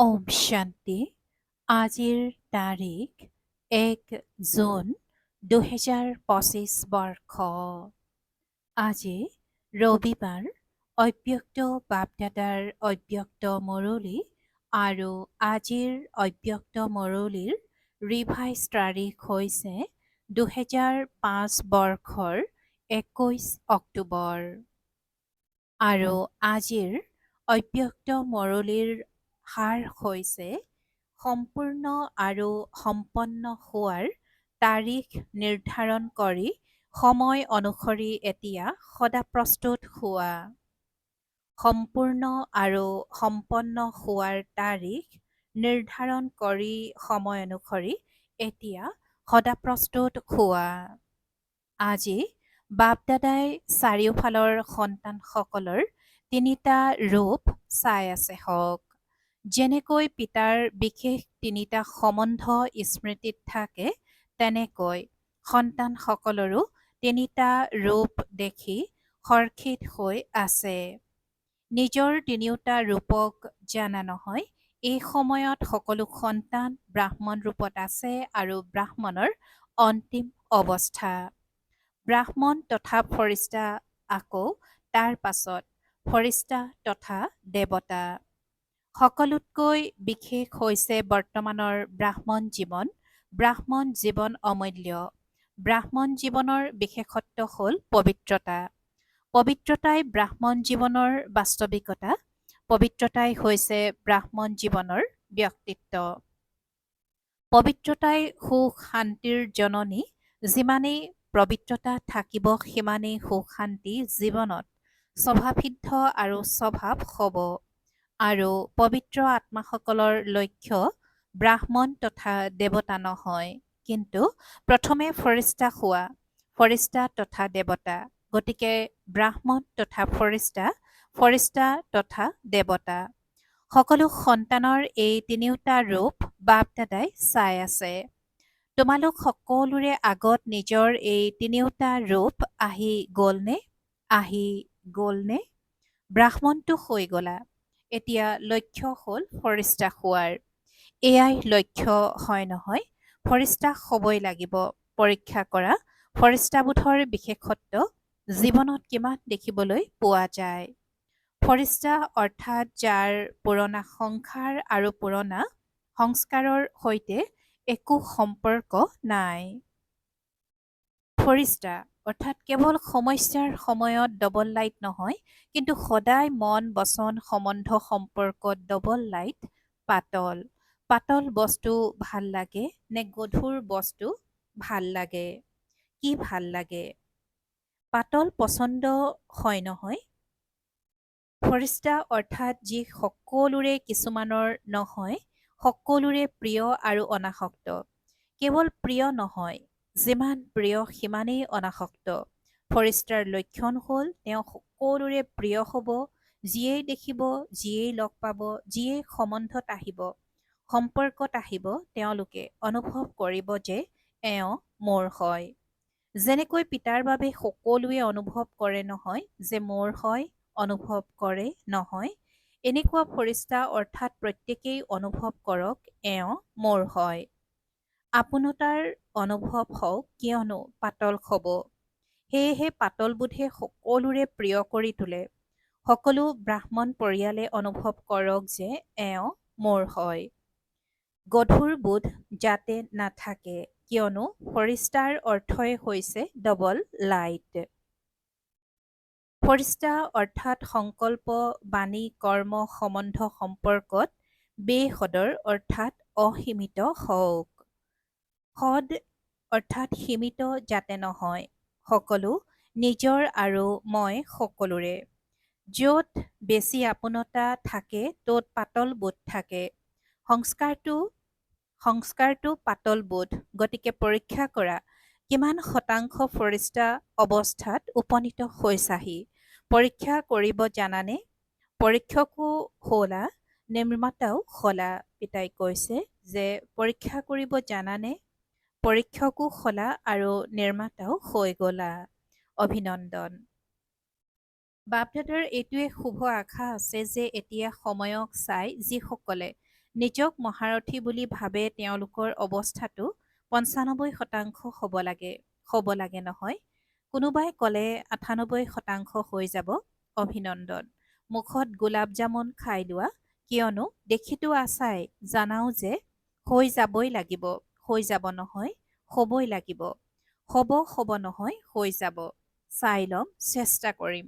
ওম শান্তি। আজিৰ তাৰিখ 1 জুন 2025 বৰ্ষ। আজি ৰবিবাৰ। অব্যক্ত বাপদাদাৰ অব্যক্ত মুৰলী আৰু আজিৰ অব্যক্ত মুৰলীৰ ৰিভাইজ তাৰিখ হৈছে 2005 বৰ্ষৰ 21 অক্টোবৰ। আৰু আজিৰ অব্যক্ত মুৰলীৰ সাৰ হৈছে সম্পূৰ্ণ আৰু সম্পন্ন হোৱাৰ তাৰিখ নিৰ্ধাৰণ কৰি সময় অনুসৰি এতিয়া সদা প্ৰস্তুত হোৱা। সম্পূৰ্ণ আৰু সম্পন্ন হোৱাৰ তাৰিখ নিৰ্ধাৰণ কৰি সময় অনুসৰি এতিয়া সদা প্ৰস্তুত হোৱা। আজি বাপদাদাই চাৰিওফালৰ সন্তানসকলৰ তিনিটা ৰূপ চাই আছে হওক। যেনেকৈ পিতাৰ বিশেষ তিনিটা সম্বন্ধ স্মৃতিত থাকে, তেনেকৈ সন্তানসকলৰো তিনিটা ৰূপ দেখি হৰ্ষিত হৈ আছে। নিজৰ তিনিওটা ৰূপক জানা নহয়। এই সময়ত সকলো সন্তান ব্ৰাহ্মণ ৰূপত আছে আৰু ব্ৰাহ্মণৰ অন্তিম অৱস্থা। ব্ৰাহ্মণ তথা ফৰিস্তা, আকৌ তাৰ পাছত ফৰিস্তা তথা দেৱতা। সকলোতকৈ বিশেষ হৈছে বৰ্তমানৰ ব্ৰাহ্মণ জীৱন। ব্ৰাহ্মণ জীৱন অমূল্য। ব্ৰাহ্মণ জীৱনৰ বিশেষত্ব হ'ল পবিত্ৰতা। পবিত্ৰতাই ব্ৰাহ্মণ জীৱনৰ বাস্তৱিকতা। পবিত্ৰতাই হৈছে ব্ৰাহ্মণ জীৱনৰ ব্যক্তিত্ব। পবিত্ৰতাই সুখ শান্তিৰ জননী। যিমানেই পবিত্ৰতা থাকিব সিমানেই সুখ শান্তি জীৱনত স্বভাৱসিদ্ধ আৰু স্বভাৱ হ'ব। আৰু পবিত্ৰ আত্মাসকলৰ লক্ষ্য ব্ৰাহ্মণ তথা দেৱতা নহয়, কিন্তু প্ৰথমে ফৰিস্তা হোৱা, ফৰিস্তা তথা দেৱতা। গতিকে ব্ৰাহ্মণ তথা ফৰিস্তা, ফৰিস্তা তথা দেৱতা। সকলো সন্তানৰ এই তিনিওটা ৰূপ বাপদাদাই চাই আছে। তোমালোক সকলোৰে আগত নিজৰ এই তিনিওটা ৰূপ আহি গ'লনে? আহি গ'লনে? ব্ৰাহ্মণটো হৈ গ'লা। এতিয়া লক্ষ্য হ'ল ফৰিস্তা হোৱাৰ। এয়াই লক্ষ্য হয় নহয়। ফৰিস্তা হ'বই লাগিব। পৰীক্ষা কৰা ফৰিস্তাবোধৰ বিশেষত্ব জীৱনত কিমান দেখিবলৈ পোৱা যায়। ফৰিস্তা অৰ্থাৎ যাৰ পুৰণা সংসাৰ আৰু পুৰণা সংস্কাৰৰ সৈতে একো সম্পৰ্ক নাই। ফৰিস্তা অৰ্থাৎ কেৱল সমস্যাৰ সময়ত ডবল লাইট নহয়, কিন্তু সদায় মন বচন সম্বন্ধ সম্পৰ্কত ডবল লাইট। পাতল পাতল বস্তু ভাল লাগে নে গধুৰ বস্তু ভাল লাগে? কি ভাল লাগে? পাতল পচন্দ হয় নহয়। ফৰিস্তা অৰ্থাৎ যি সকলোৰে কিছুমানৰ নহয়, সকলোৰে প্ৰিয় আৰু অনাসক্ত। কেৱল প্ৰিয় নহয়, যিমান প্ৰিয় সিমানেই অনাসক্ত। ফৰিস্তাৰ লক্ষণ হ'ল তেওঁ সকলোৰে প্ৰিয় হ'ব। যিয়েই দেখিব, যিয়েই লগ পাব, যিয়েই সম্বন্ধত আহিব, সম্পৰ্কত আহিব, তেওঁলোকে অনুভৱ কৰিব যে এওঁ মোৰ হয়। যেনেকৈ পিতাৰ বাবে সকলোৱে অনুভৱ কৰে নহয় যে মোৰ হয়, অনুভৱ কৰে নহয়, এনেকুৱা ফৰিস্তা অৰ্থাৎ প্ৰত্যেকেই অনুভৱ কৰক এওঁ মোৰ হয়। আপোনতাৰ অনুভৱ হওক, কিয়নো পাতল হ'ব। সেয়েহে পাতলবোধে সকলোৰে প্ৰিয় কৰি তোলে। সকলো ব্ৰাহ্মণ পৰিয়ালে অনুভৱ কৰক যে এওঁ মোৰ হয়। গধুৰ বোধ যাতে নাথাকে, কিয়নো ফৰিস্তাৰ অৰ্থই হৈছে ডবল লাইট। ফৰিস্তা অৰ্থাৎ সংকল্প, বাণী, কৰ্ম, সম্বন্ধ সম্পৰ্কত বেসদৰ অৰ্থাৎ অসীমিত হওক। সদ অৰ্থাৎ সীমিত যাতে নহয়। সকলো নিজৰ আৰু মই সকলোৰে। য'ত বেছি আপোনতা থাকে ত'ত পাতল বোধ থাকে। সংস্কাৰটো পাতল বোধ। গতিকে পৰীক্ষা কৰা কিমান শতাংশ ফৰিস্তা অৱস্থাত উপনীত হৈছাহি। পৰীক্ষা কৰিব জানানে? পৰীক্ষকো হ'লা, নিৰ্মাতাও হ'লা। পিতাই কৈছে যে পৰীক্ষা কৰিব জানানে? পৰীক্ষকো হ'লা আৰু নিৰ্মাতাও হৈ গ'লা। অভিনন্দন। বাপদাদাৰ এইটোৱে শুভ আশা আছে যে এতিয়া সময়ক চাই যিসকলে নিজক মহাৰথী বুলি ভাবে তেওঁলোকৰ অৱস্থাটো ৯৫% হ'ব লাগে নহয়। কোনোবাই ক'লে ৯৮% হৈ যাব, অভিনন্দন। মুখত গোলাপ জামুন খাই লোৱা, কিয়নো দেখিতো আছাই, জানাও যে হৈ যাবই লাগিব, হৈ যাব নহয়, হ'বই লাগিব। হ'ব নহয়, হৈ যাব। চাই ল'ম, চেষ্টা কৰিম।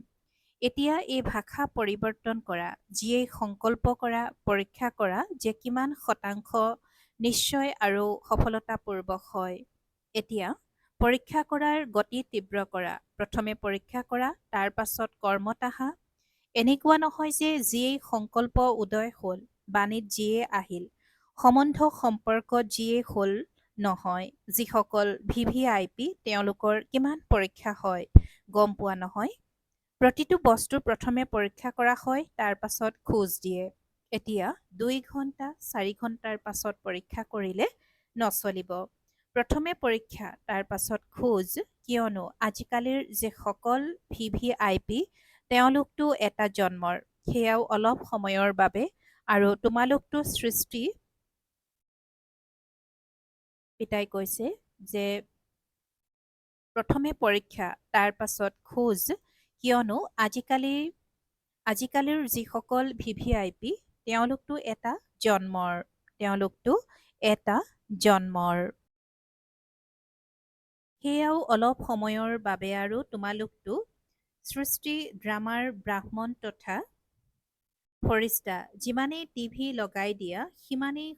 এতিয়া এই ভাষা পৰিৱৰ্তন কৰা, যিয়েই সংকল্প কৰা, পৰীক্ষা কৰা যে কিমান শতাংশ নিশ্চয় আৰু সফলতাপূৰ্বক হয়। এতিয়া পৰীক্ষা কৰাৰ গতি তীব্ৰ কৰা। প্ৰথমে পৰীক্ষা কৰা, তাৰ পাছত কৰ্মত আহা। এনেকুৱা নহয় যে যিয়েই সংকল্প উদয় হ'ল, বাণীত যিয়ে আহিল, সম্বন্ধ সম্পৰ্কত যিয়ে হ'ল নহয়। যিসকল VVIP তেওঁলোকৰ কিমান পৰীক্ষা হয় গম পোৱা নহয়? প্ৰতিটো বস্তু প্ৰথমে পৰীক্ষা কৰা হয়, তাৰ পাছত খোজ দিয়ে। এতিয়া ২ ঘণ্টা ৪ ঘণ্টাৰ পাছত পৰীক্ষা কৰিলে নচলিব। প্ৰথমে পৰীক্ষা, তাৰ পাছত খোজ, কিয়নো আজিকালিৰ যিসকল VVIP তেওঁলোকতো এটা জন্মৰ, সেয়াও অলপ সময়ৰ বাবে, আৰু তোমালোকতো সৃষ্টি। পিতাই কৈছে যে প্ৰথমে পৰীক্ষা, তাৰ পাছত খোজ, কিয়নো আজিকালিৰ যিসকল VVIP তেওঁলোকতো এটা জন্মৰ, তেওঁলোকতো এটা জন্মৰ। সেয়াও অলপ সময়ৰ বাবে, আৰু তোমালোকতো সৃষ্টি ড্ৰামাৰ ব্ৰাহ্মণ তথা ফৰিস্তা। যিমানেই টিভি লগাই দিয়া সিমানেই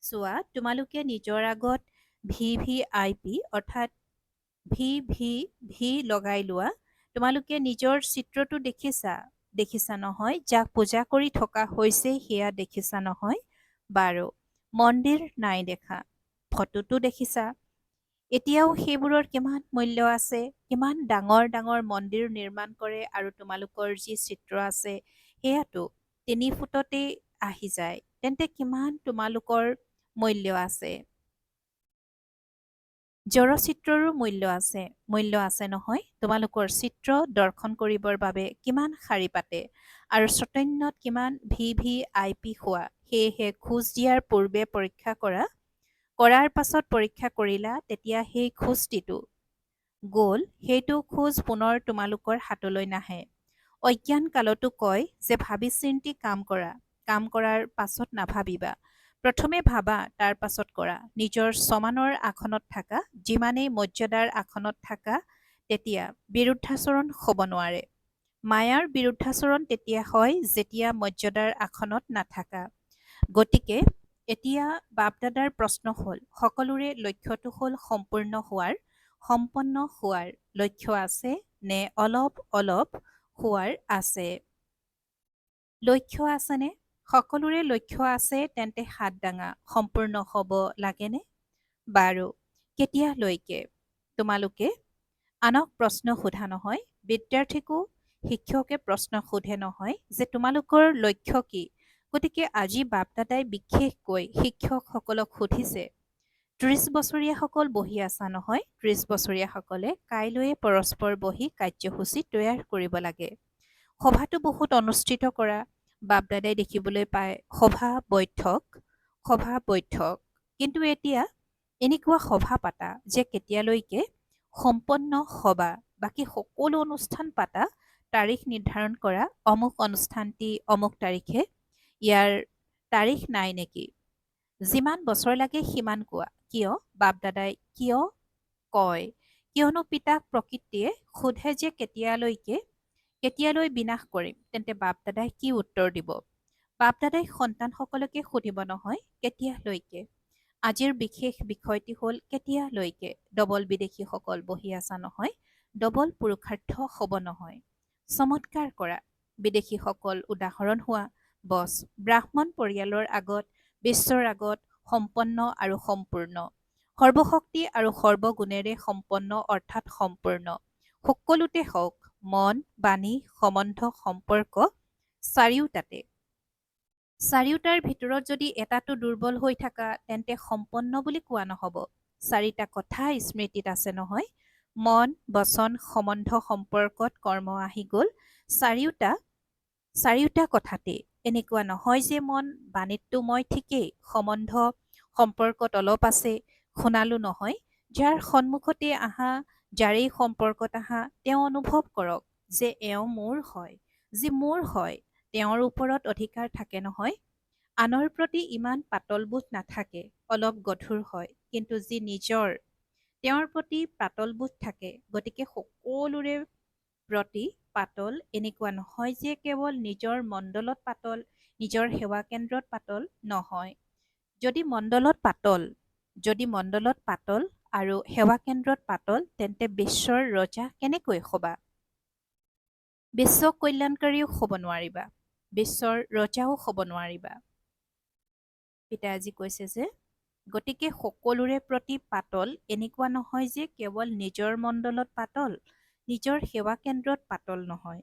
চোৱা, তোমালোকে নিজৰ আগত VVIP অৰ্থাৎ ভি লগাই লোৱা। তোমালোকে নিজৰ চিত্ৰটো দেখিছা নহয়, যাক পূজা কৰি থকা হৈছে সেয়া দেখিছা নহয়? বাৰু, মন্দিৰ নাই দেখা, ফটোটো দেখিছা। এতিয়াও সেইবোৰৰ কিমান মূল্য আছে, কিমান ডাঙৰ ডাঙৰ মন্দিৰ নিৰ্মাণ কৰে, আৰু তোমালোকৰ যি চিত্ৰ আছে সেয়াতো ৩ ফুটতেই আহি যায়, তেন্তে কিমান তোমালোকৰ মূল্য আছে। জড়চিত্ৰৰো মূল্য আছে নহয়? তোমালোকৰ চিত্ৰ দৰ্শন কৰিবৰ বাবে কিমান শাৰী পাতে, আৰু চৈতন্যত কিমান VVIP খোৱা। সেয়েহে খোজ দিয়াৰ পূৰ্বে পৰীক্ষা কৰা, কৰাৰ পাছত পৰীক্ষা কৰিলা, তেতিয়া সেই খোজটিতো গ'ল, সেইটো খোজ পুনৰ তোমালোকৰ হাতলৈ নাহে। অজ্ঞান কালতো কয় যে ভাবি চিন্তি কাম কৰা, কাম কৰাৰ পাছত নাভাবিবা। প্ৰথমে ভাবা, তাৰ পাছত কৰা। নিজৰ সমানৰ আসনত থাকা, যিমানেই মৰ্যাদাৰ আসনত থাকা, তেতিয়া বিৰুদ্ধাচৰণ হ'ব নোৱাৰে। মায়াৰ বিৰুদ্ধাচৰণ তেতিয়া হয় যেতিয়া মৰ্যাদাৰ আসনত নাথাকা। গতিকে এতিয়া বাপদাদাৰ প্ৰশ্ন হ'ল, সকলোৰে লক্ষ্যটো হ'ল সম্পন্ন হোৱাৰ লক্ষ্য আছে নে অলপ অলপ হোৱাৰ আছে? লক্ষ্য আছেনে? সকলোৰে লক্ষ্য আছে, তেন্তে হাত দাঙা। সম্পূৰ্ণ হ'ব লাগেনে? বাৰু, কেতিয়ালৈকে? তোমালোকে আনক প্ৰশ্ন সোধা নহয়, বিদ্যাৰ্থীকো শিক্ষকে প্ৰশ্ন সোধে নহয় যে তোমালোকৰ লক্ষ্য কি? গতিকে আজি বাপদাদাই বিশেষকৈ শিক্ষকসকলক সুধিছে, ৩০ বছৰীয়াসকল বহি আছা নহয়? ৩০ বছৰীয়াসকলে কাইলৈয়ে পৰস্পৰ বহি কাৰ্যসূচী তৈয়াৰ কৰিব লাগে। সভাটো বহুত অনুষ্ঠিত কৰা, বাপদাদাই দেখিবলৈ পায় সভা বৈঠক, কিন্তু এতিয়া এনেকুৱা সভা পাতা যে কেতিয়ালৈকে সম্পন্ন হবা, বাকী সকলো অনুষ্ঠান পাতা, তাৰিখ নিৰ্ধাৰণ কৰা, অমুক অনুষ্ঠানটি অমুক তাৰিখে, ইয়াৰ তাৰিখ নাই নেকি? যিমান বছৰ লাগে সিমান কোৱা। কিয়? বাপদাদাই কিয় কয়? কিয়নো পিতাক প্ৰকৃতিয়ে সোধে যে কেতিয়ালৈ বিনাশ কৰিম, তেন্তে বাপদাদাই কি উত্তৰ দিব? বাপদাদাই সন্তানসকলকে সুধিব নহয়, কেতিয়ালৈকে? আজিৰ বিশেষ বিষয়টি হ'ল কেতিয়ালৈকে? ডবল বিদেশীসকল বহি আছা নহয়, ডবল পুৰুষাৰ্থ হ'ব নহয়। চমৎকাৰ কৰা, বিদেশীসকল উদাহৰণ হোৱা। বছ, ব্ৰাহ্মণ পৰিয়ালৰ আগত, বিশ্বৰ আগত সম্পন্ন আৰু সম্পূৰ্ণ, সৰ্বশক্তি আৰু সৰ্বগুণেৰে সম্পন্ন অৰ্থাৎ সম্পূৰ্ণ। সকলোতে হওক, মন, বাণী, সম্বন্ধ, সম্পৰ্ক চাৰিওটাৰ ভিতৰত যদি এটাটো দুৰ্বল হৈ থাকা, তেন্তে সম্পন্ন বুলি কোৱা নহ'ব। 4টা কথা স্মৃতিত আছে নহয়? মন, বচন, সম্বন্ধ, সম্পৰ্কত কৰ্ম আহি গ'ল। চাৰিওটা কথাতেই এনেকুৱা নহয় যে মন বাণীততো মই ঠিকেই, সম্বন্ধ সম্পৰ্কত অলপ আছে, শুনালো নহয়। যাৰ সন্মুখতে আহা, যাৰেই সম্পৰ্কত আহা, তেওঁ অনুভৱ কৰক যে এওঁ মোৰ হয়। যি মোৰ হয় তেওঁৰ ওপৰত অধিকাৰ থাকে নহয়। আনৰ প্ৰতি ইমান পাতলবোধ নাথাকে, অলপ গধুৰ হয়, কিন্তু যি নিজৰ তেওঁৰ প্ৰতি পাতলবোধ থাকে। গতিকে সকলোৰে প্ৰতি পাতল, এনেকুৱা নহয় যে কেৱল নিজৰ মণ্ডলত পাতল, নিজৰ সেৱা কেন্দ্ৰত পাতল নহয়। যদি মণ্ডলত পাতল, যদি মণ্ডলত পাতল আৰু সেৱা কেন্দ্ৰত পাতল, তেন্তে বিশ্বৰ ৰজা কেনেকৈ হ'বা? বিশ্ব কল্যাণকাৰীও হ'ব নোৱাৰিবা, বিশ্বৰ ৰজাও হ'ব নোৱাৰিবা। পিতাই আজি কৈছে যে গতিকে সকলোৰে প্ৰতি পাতল, এনেকুৱা নহয় যে কেৱল নিজৰ মণ্ডলত পাতল, নিজৰ সেৱা কেন্দ্ৰত পাতল নহয়,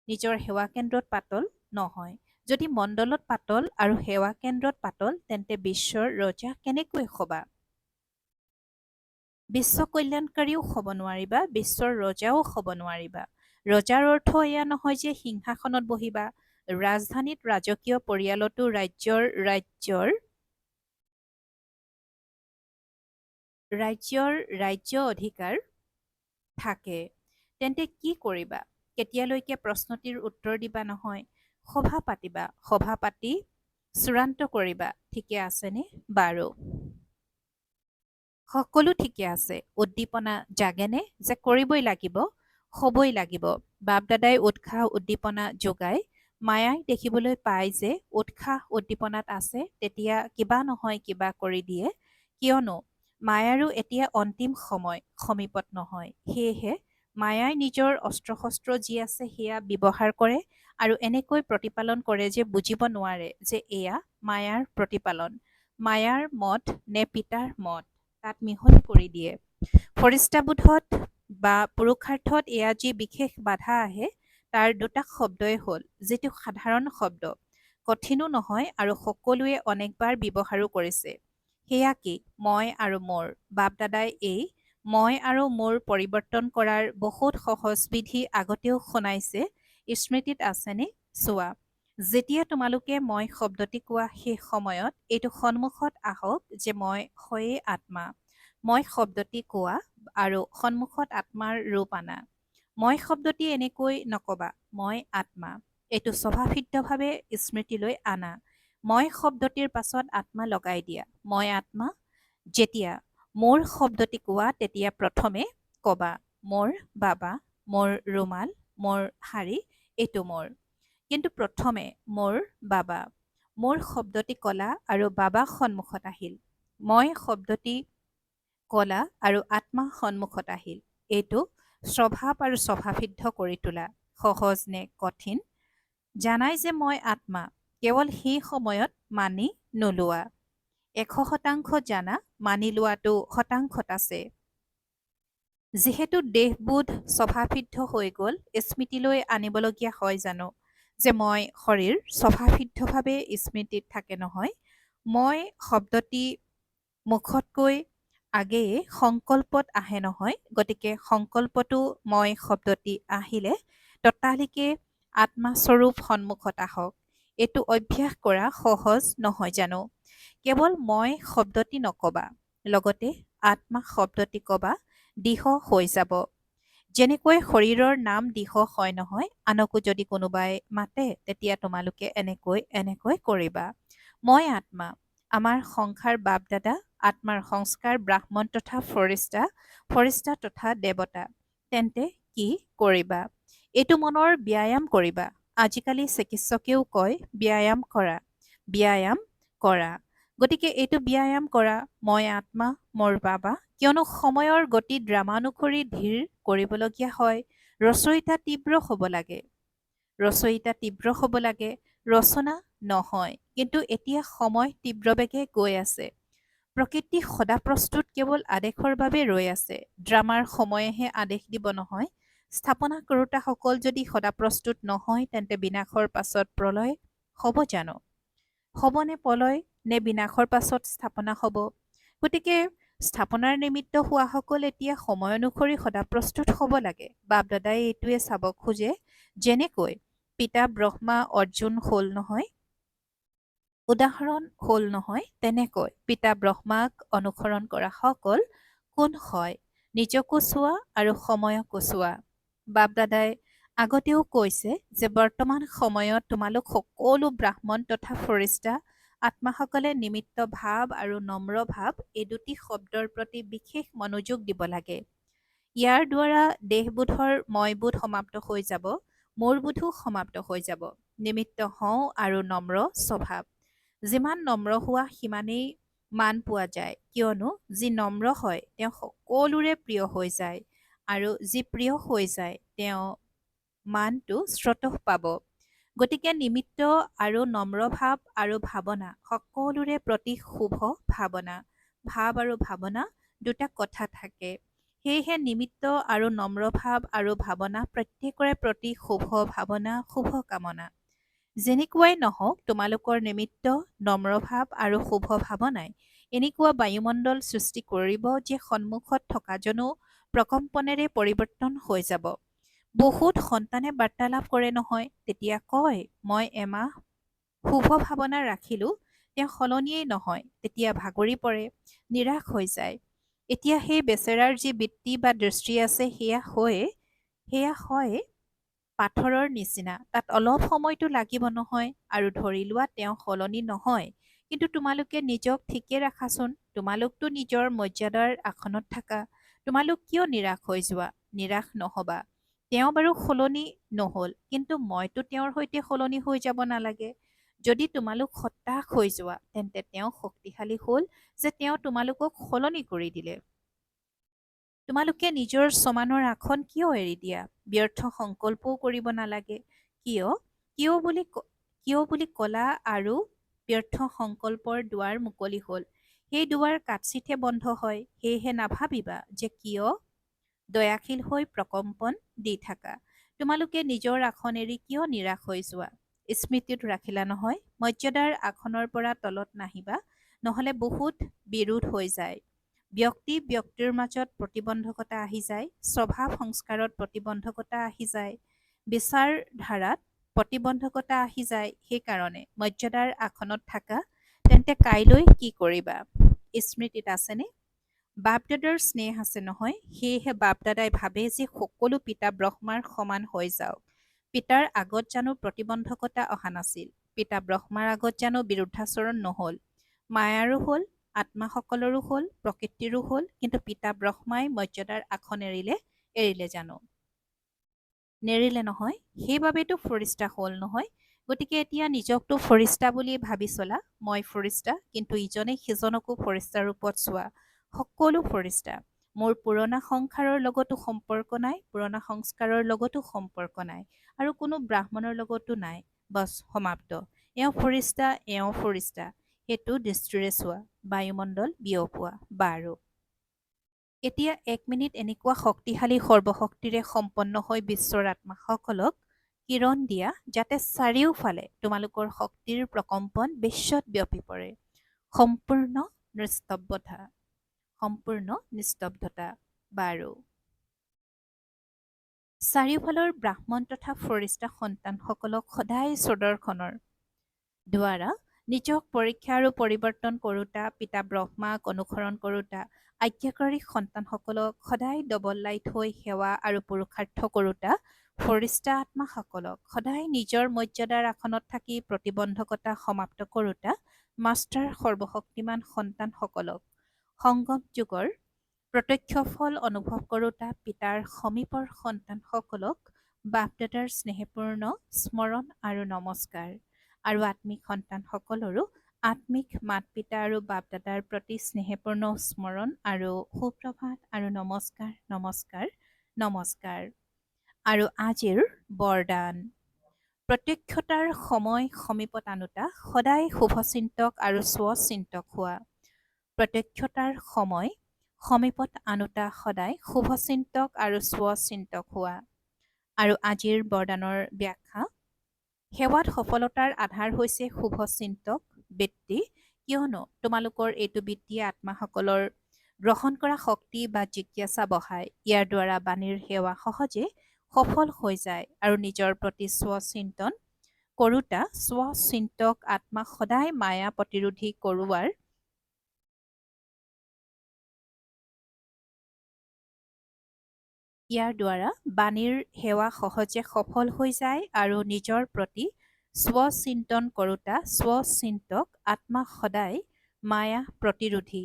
নিজৰ সেৱা কেন্দ্ৰত পাতল নহয়। যদি মণ্ডলত পাতল আৰু সেৱা কেন্দ্ৰত পাতল, তেন্তে বিশ্বৰ ৰজা কেনেকৈ হ'বা? বিশ্ব কল্যাণকাৰীও হ'ব নোৱাৰিবা, বিশ্বৰ ৰজাও হ'ব নোৱাৰিবা। ৰজাৰ অৰ্থ এয়া নহয় যে সিংহাসনত বহিবা, ৰাজধানীত ৰাজকীয় পৰিয়ালতো ৰাজ্য অধিকাৰ থাকে। তেন্তে কি কৰিবা? কেতিয়ালৈকে প্ৰশ্নটিৰ উত্তৰ দিবা নহয়, সভা পাতিবা, সভা পাতি চূড়ান্ত কৰিবা। ঠিকে আছেনে? বাৰু, সকলো ঠিকে আছে। উদ্দীপনা জাগেনে যে কৰিবই লাগিব, হ'বই লাগিব? বাপ দাদাই উৎসাহ উদ্দীপনা যোগায়। মায়াই দেখিবলৈ পায় যে উৎসাহ উদ্দীপনাত আছে, তেতিয়া কিবা নহয় কিবা কৰি দিয়ে। কিয়নো মায়াৰো এতিয়া অন্তিম সময় সমীপত নহয়। সেয়েহে মায়াই নিজৰ অস্ত্ৰ শস্ত্ৰ যি আছে সেয়া ব্যৱহাৰ কৰে আৰু এনেকৈ প্ৰতিপালন কৰে যে বুজিব নোৱাৰে যে এয়া মায়াৰ প্ৰতিপালন, মায়াৰ মত নে পিতাৰ মত, তাত মিহলি কৰি দিয়ে। ফৰিস্তাবোধত বা পুৰুষাৰ্থত এয়া যি বিশেষ বাধা আহে, তাৰ দুটা শব্দই হ'ল, যিটো সাধাৰণ শব্দ, কঠিনো নহয় আৰু সকলোৱে অনেকবাৰ ব্যৱহাৰো কৰিছে। সেয়া কি? মই আৰু মোৰ। বাপ দাদাই এই মই আৰু মোৰ পৰিৱৰ্তন কৰাৰ বহুত সহজ বিধি আগতেও শুনাইছে, স্মৃতিত আছেনে? চোৱা, যেতিয়া তোমালোকে মই শব্দটি কোৱা সেই সময়ত এইটো সন্মুখত আহক যে মই হয়েই আত্মা। মই শব্দটি কোৱা আৰু সন্মুখত আত্মাৰ ৰূপ আনা। মই শব্দটি এনেকৈ নকবা, মই আত্মা। এইটো স্বভাৱসিদ্ধভাৱে স্মৃতিলৈ আনা। মই শব্দটিৰ পাছত আত্মা লগাই দিয়া। মই আত্মা। যেতিয়া মোৰ শব্দটি কোৱা তেতিয়া প্ৰথমে কবা মোৰ বাবা, মোৰ ৰুমাল, মোৰ শাৰী, এইটো মোৰ। কিন্তু প্ৰথমে মোৰ বাবা, মোৰ শব্দটি কলা আৰু বাবা সন্মুখত আহিল। মই শব্দটি কলা আৰু আত্মা সন্মুখত আহিল। এইটো স্বভাৱ আৰু স্বভাৱসিদ্ধ কৰি তোলা। সহজ নে কঠিন? জানাই যে মই আত্মা, কেৱল সেই সময়ত মানি নোলোৱা। 100% জানা, মানি লোৱাটো শতাংশত আছে। যিহেতু দেহবোধ স্বভাৱসিদ্ধ হৈ গ'ল, স্মৃতিলৈ আনিবলগীয়া হয় জানো যে মই শৰীৰ স্বভাৱসিদ্ধভাৱে স্মৃতিত থাকে নহয়। মই শব্দটি মুখতকৈ আগেয়ে সংকল্পত আহে নহয়। গতিকে সংকল্পটো মই শব্দটি আহিলে ততালিকে আত্মাস্বৰূপ সন্মুখত আহক। এইটো অভ্যাস কৰা সহজ নহয় জানো? কেৱল মই শব্দটি নকবা, লগতে আত্মা শব্দটি কবা, দৃঢ় হৈ যাব। যেনেকৈ শৰীৰৰ নাম দৃঢ় হয় নহয়, আনকো যদি কোনোবাই মাতে তেতিয়া তোমালোকে এনেকৈ কৰিবা। মই আত্মা, আমাৰ সংসাৰ বাপ দাদা, আত্মাৰ সংস্কাৰ ব্ৰাহ্মণ তথা ফৰিস্তা তথা দেৱতা। তেন্তে কি কৰিবা? এইটো মনৰ ব্যায়াম কৰিবা। আজিকালি চিকিৎসকেও কয় ব্যায়াম কৰা, ব্যায়াম কৰা। গতিকে এইটো ব্যায়াম কৰা, মই আত্মা, মোৰ বাবা। কিয়নো সময়ৰ গতি ড্ৰামানুসৰি ধীৰ কৰিবলগীয়া হয়। ৰচয়িতা তীব্ৰ হ'ব লাগে, ৰচয়িতা তীব্ৰ হ'ব লাগে, ৰচনা নহয়। কিন্তু এতিয়া সময় তীব্ৰবেগে গৈ আছে। প্ৰকৃতি সদা প্ৰস্তুত, কেৱল আদেশৰ বাবে ৰৈ আছে। ড্ৰামাৰ সময়েহে আদেশ দিব নহয়। স্থাপনা কৰোতাসকল যদি সদা প্ৰস্তুত নহয়, তেন্তে বিনাশৰ পাছত প্ৰলয় হ'ব জানো? হ'বনে প্ৰলয়, নে বিনাশৰ পাছত স্থাপনা হ'ব? গতিকে স্থাপনাৰ নিমিত্ত হোৱাসকল এতিয়া সময় অনুসৰি সদা প্ৰস্তুত হ'ব লাগে। বাপ দাদাই এইটোৱে চাব খোজে, যেনেকৈ পিতা ব্ৰহ্মা অৰ্জুন হ'ল নহয়, উদাহৰণ হ'ল নহয়, তেনেকৈ পিতা ব্ৰহ্মাক অনুসৰণ কৰা সকল কোন হয়? নিজকো চোৱা আৰু সময়কো চোৱা। বাপদাদাই আগতেও কৈছে যে বৰ্তমান সময়ত তোমালোক সকলো ব্ৰাহ্মণ তথা ফৰিষ্টা আত্মাসকলে নিমিত্ত ভাৱ আৰু নম্ৰ ভাৱ এই দুটি শব্দৰ প্ৰতি বিশেষ মনোযোগ দিব লাগে। ইয়াৰ দ্বাৰা দেহবোধৰ মইবোধ সমাপ্ত হৈ যাব, মোৰবোধো সমাপ্ত হৈ যাব। নিমিত্ত হওঁ আৰু নম্ৰ স্বভাৱ। যিমান নম্ৰ হোৱা সিমানেই মান পোৱা যায়, কিয়নো যি নম্ৰ হয় তেওঁ সকলোৰে প্ৰিয় হৈ যায়, আৰু যি প্ৰিয় হৈ যায় তেওঁ মানটো স্ৰোতঃ পাব। গতিকে নিমিত্ত আৰু নম্ৰ ভাৱ আৰু ভাৱনা সকলোৰে প্ৰতি শুভ ভাৱনা। ভাৱ আৰু ভাৱনা দুটা কথা থাকে। সেয়েহে নিমিত্ত আৰু নম্ৰ ভাৱ আৰু ভাৱনা প্ৰত্যেকৰে প্ৰতি শুভ ভাৱনা, শুভ কামনা। যেনেকুৱাই নহওক তোমালোকৰ নিমিত্ত নম্ৰ ভাৱ আৰু শুভ ভাৱনাই এনেকুৱা বায়ুমণ্ডল সৃষ্টি কৰিব যে সন্মুখত থকাজনো প্ৰকম্পনেৰে পৰিৱৰ্তন হৈ যাব। বহুত সন্তানে বাৰ্তালাপ কৰে নহয়, তেতিয়া কয় মই এমাহ শুভ ভাৱনা ৰাখিলো, তেওঁ সলনিয়েই নহয়, তেতিয়া ভাগৰি পৰে, নিৰাশ হৈ যায়। এতিয়া সেই বেচেৰাৰ যি বৃত্তি বা দৃষ্টি আছে সেয়া হয় পাথৰৰ নিচিনা, তাত অলপ সময়তো লাগিব নহয়, আৰু ধৰি লোৱা তেওঁ সলনি নহয়, কিন্তু তোমালোকে নিজক ঠিকে ৰাখাচোন, তোমালোকতো নিজৰ মৰ্যাদাৰ আসনত থাকা, তোমালোক কিয় নিৰাশ হৈ যোৱা? নিৰাশ নহবা। তেওঁ বাৰু সলনি নহ'ল, কিন্তু মইতো তেওঁৰ সৈতে সলনি হৈ যাব নালাগে। যদি তোমালোক হতাশ হৈ যোৱা তেন্তে তেওঁ শক্তিশালী হ'ল যে তেওঁ তোমালোকক সলনি কৰি দিলে। তোমালোকে নিজৰ সমানৰ আসন কিয় এৰি দিয়া? ব্যৰ্থ সংকল্পও কৰিব নালাগে। কিয়? কিয় বুলি কলা আৰু ব্যৰ্থ সংকল্পৰ দুৱাৰ মুকলি হ'ল। সেই দুৱাৰ কাৎচিতহে বন্ধ হয়। সেয়েহে নাভাবিবা যে কিয় দয়াশীল হৈ প্ৰকম্পন দি থাকা। তোমালোকে নিজৰ আসন এৰি কিয় নিৰাশ হৈ যোৱা? স্মৃতিত ৰাখিলা নহয়, মৰ্যাদাৰ আসনৰ পৰা তলত নাহিবা, নহ'লে বহুত বিৰোধ হৈ যায়। ব্যক্তিৰ মাজত প্ৰতিবন্ধকতা আহি যায়, স্বভাৱ সংস্কাৰত প্ৰতিবন্ধকতা আহি যায়, বিচাৰধাৰাত প্ৰতিবন্ধকতা আহি যায়। সেইকাৰণে মৰ্যাদাৰ আসনত থাকা। তেন্তে কাইলৈ কি কৰিবা? স্মৃতিত আছেনে? বাপদাদাৰ স্নেহ আছে নহয়, সেয়েহে বাপদাদাই ভাবে যে সকলো পিতা ব্ৰহ্মাৰ সমান হৈ যাওক। পিতাৰ আগত জানো প্ৰতিবন্ধকতা অহা নাছিল? পিতা ব্ৰহ্মাৰ আগত জানো বিৰুদ্ধাচৰণ নহ'ল? মায়াৰো হ'ল, আত্মাসকলৰো হ'ল, প্ৰকৃতিৰো হ'ল, কিন্তু পিতা ব্ৰহ্মাই মৰ্যাদাৰ আসন এৰিলে জানো? নেৰিলে নহয়, সেইবাবেতো ফৰিষ্টা হ'ল নহয়। গতিকে এতিয়া নিজকতো ফৰিষ্টা বুলি ভাবি চলা, মই ফৰিষ্টা, কিন্তু ইজনে সিজনকো ফৰিষ্টা ৰূপত চোৱা। সকলো ফৰিষ্টা। মোৰ পুৰণা সংসাৰৰ লগতো সম্পৰ্ক নাই, পুৰণা সংস্কাৰৰ লগতো সম্পৰ্ক নাই, আৰু কোনো ব্ৰাহ্মণৰ লগতো নাই। বছ সমাপ্ত। এওঁ ফৰিষ্টা, সেইটো দৃষ্টিৰে চোৱা, বায়ুমণ্ডল বিয়পোৱা। বাৰু এতিয়া 1 মিনিট এনেকুৱা শক্তিশালী সৰ্বশক্তিৰে সম্পন্ন হৈ বিশ্বৰ আত্মাসকলক কিৰণ দিয়া, যাতে চাৰিওফালে তোমালোকৰ শক্তিৰ প্ৰকম্পন বিশ্বত বিয়পি পৰে। সম্পূৰ্ণ নিস্তব্ধতা। বাৰু চাৰিওফালৰ ব্ৰাহ্মণ তথা ফৰিষ্টা সন্তানসকলক সদায় স্বদৰ্শনৰ দ্বাৰা নিজক পৰীক্ষা আৰু পৰিৱৰ্তন কৰোঁতা, পিতা ব্ৰহ্মাক অনুসৰণ কৰোঁতা আজ্ঞাকাৰী সন্তানসকলক সদায় ডবল লাইট হৈ সেৱা আৰু পুৰুষাৰ্থ কৰোঁতা ফৰিষ্টা আত্মাসকলক সদায় নিজৰ মৰ্যাদাৰ আসনত থাকি প্ৰতিবন্ধকতা সমাপ্ত কৰোঁতা মাষ্টাৰ সৰ্বশক্তিমান সন্তানসকলক সংগম যুগৰ প্ৰত্যক্ষ ফল অনুভৱ কৰোঁতা পিতাৰ সমীপৰ সন্তানসকলক বাপদাদাৰ স্নেহপূৰ্ণ স্মৰণ আৰু নমস্কাৰ। আৰু আত্মিক সন্তানসকলৰো আত্মিক মাত পিতা আৰু বাপদাদাৰ প্ৰতি স্নেহপূৰ্ণ স্মৰণ আৰু সুপ্ৰভাত আৰু নমস্কাৰ। আৰু আজিৰ বৰদান। প্ৰত্যক্ষতাৰ সময় সমীপত আনোতা সদায় শুভচিন্তক আৰু স্বচিন্তক হোৱা। প্ৰত্যক্ষতাৰ সময় সমীপত আনোতা সদায় শুভচিন্তক আৰু স্বচিন্তক হোৱা। আৰু আজিৰ বৰদানৰ ব্যাখ্যা। সেৱাত সফলতাৰ আধাৰ হৈছে শুভচিন্তক বৃত্তি, কিয়নো তোমালোকৰ এইটো বৃত্তিয়ে আত্মাসকলৰ গ্ৰহণ কৰা শক্তি বা জিজ্ঞাসা বঢ়ায়। ইয়াৰ দ্বাৰা বাণীৰ সেৱা সহজে সফল হৈ যায় আৰু নিজৰ প্ৰতি স্বচিন্তন কৰোঁতা স্বচিন্তক আত্মাক সদায় মায়া প্ৰতিৰোধী কৰোৱাৰ ইয়াৰ দ্বাৰা বাণীৰ সেৱা সহজে সফল হৈ যায় আৰু নিজৰ প্ৰতি স্বচিন্তন কৰোঁতা স্বচিন্তক আত্মা সদায় মায়া প্ৰতিৰোধী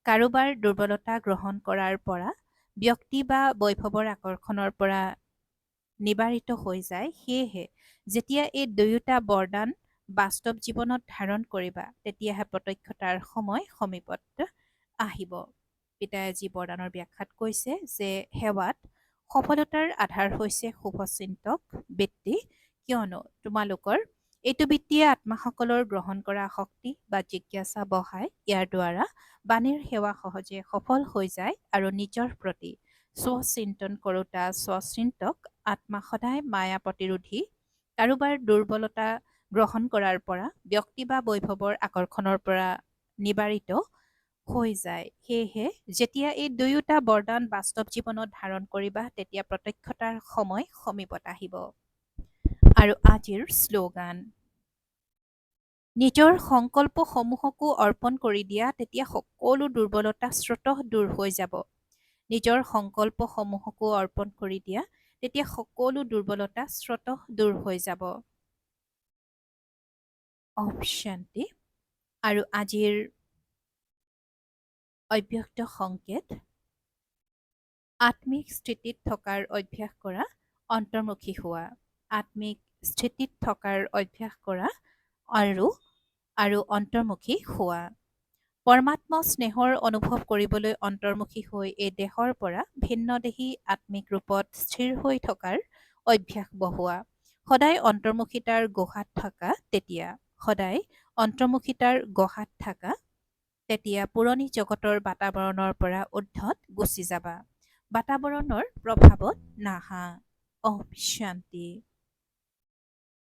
কাৰোবাৰ দুৰ্বলতা গ্ৰহণ কৰাৰ পৰা ব্যক্তি বা বৈভৱৰ আকৰ্ষণৰ পৰা নিবাৰিত হৈ যায়। সেয়েহে যেতিয়া এই দুয়োটা বৰদান বাস্তৱ জীৱনত ধাৰণ কৰিবা তেতিয়াহে প্ৰত্যক্ষতাৰ সময় সমীপত আহিব। পিতাই আজি বৰদানৰ ব্যাখ্যাত কৈছে যে সেৱাত সফলতাৰ আধাৰ হৈছে শুভচিন্তক বৃত্তি, কিয়নো তোমালোকৰ এইটো বৃত্তিয়ে আত্মাসকলৰ গ্ৰহণ কৰা শক্তি বা জিজ্ঞাসা বঢ়ায়। ইয়াৰ দ্বাৰা বাণীৰ সেৱা সহজে সফল হৈ যায় আৰু নিজৰ প্ৰতি স্বচিন্তন কৰোঁতা স্বচিন্তক আত্মা সদায় মায়া প্ৰতিৰোধী কাৰোবাৰ দুৰ্বলতা গ্ৰহণ কৰাৰ পৰা ব্যক্তি বা বৈভৱৰ আকৰ্ষণৰ পৰা নিবাৰিত হৈ যায়। সেয়েহে যেতিয়া এই দুয়োটা বৰদান বাস্তৱ জীৱনত ধাৰণ কৰিবা তেতিয়া প্ৰত্যক্ষতাৰ সময় সমীপত আহিব। আৰু আজিৰ শ্লোগান, নিজৰ সংকল্পসমূহকো অৰ্পণ কৰি দিয়া, তেতিয়া সকলো দুৰ্বলতা স্বতঃ দূৰ হৈ যাব। নিজৰ সংকল্পসমূহকো অৰ্পণ কৰি দিয়া, তেতিয়া সকলো দুৰ্বলতা স্বতঃ দূৰ হৈ যাব। ওম শান্তি। আৰু আজিৰ অব্যক্ত সংকেত, আত্মিক স্থিতিত থকাৰ অভ্যাস কৰা, অন্তৰ্মুখী হোৱা। আত্মিক স্থিতিত থকাৰ অভ্যাস কৰা আৰু অন্তৰ্মুখী হোৱা। পৰমাত্মা স্নেহৰ অনুভৱ কৰিবলৈ অন্তৰ্মুখী হৈ এই দেহৰ পৰা ভিন্নদেহী আত্মিক ৰূপত স্থিৰ হৈ থকাৰ অভ্যাস বঢ়োৱা। সদায় অন্তৰ্মুখিতাৰ গুহাত থকা তেতিয়া সদায় অন্তৰ্মুখিতাৰ গুহাত থাকা তেতিয়া পুৰণি জগতৰ বাতাবৰণৰ পৰা ঊৰ্ধত গুচি যাবা। বাতাবৰণৰ প্ৰভাৱত নাহা। ওম শান্তি।